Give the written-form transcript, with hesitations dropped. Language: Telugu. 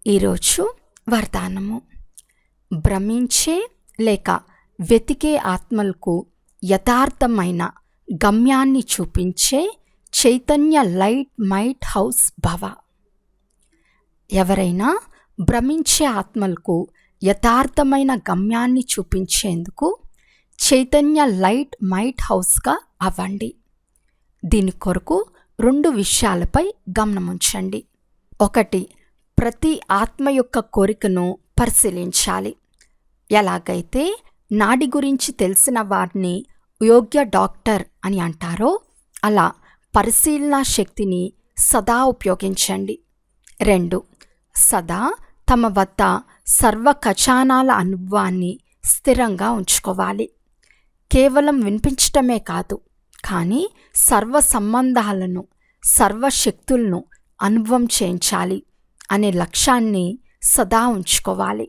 ఈరోజు వరదానము. భ్రమించే లేక వెతికే ఆత్మలకు యథార్థమైన గమ్యాన్ని చూపించే చైతన్య లైట్ మైట్ హౌస్ భవ. ఎవరైనా భ్రమించే ఆత్మలకు యథార్థమైన గమ్యాన్ని చూపించేందుకు చైతన్య లైట్ మైట్ హౌస్గా అవ్వండి. దీని కొరకు 2 విషయాలపై గమనముంచండి. 1. ప్రతి ఆత్మ యొక్క కోరికను పరిశీలించాలి. ఎలాగైతే నాడి గురించి తెలిసిన వారిని యోగ్య డాక్టర్ అని అంటారో అలా పరిశీలన శక్తిని సదా ఉపయోగించండి. 2. సదా తమ వద్ద సర్వ ఖజానాల అనుభవాన్ని స్థిరంగా ఉంచుకోవాలి. కేవలం వినిపించటమే కాదు, కానీ సర్వ సంబంధాలను, సర్వశక్తులను అనుభవం చేయించాలి అనే లక్ష్యాన్ని సదా ఉంచుకోవాలి.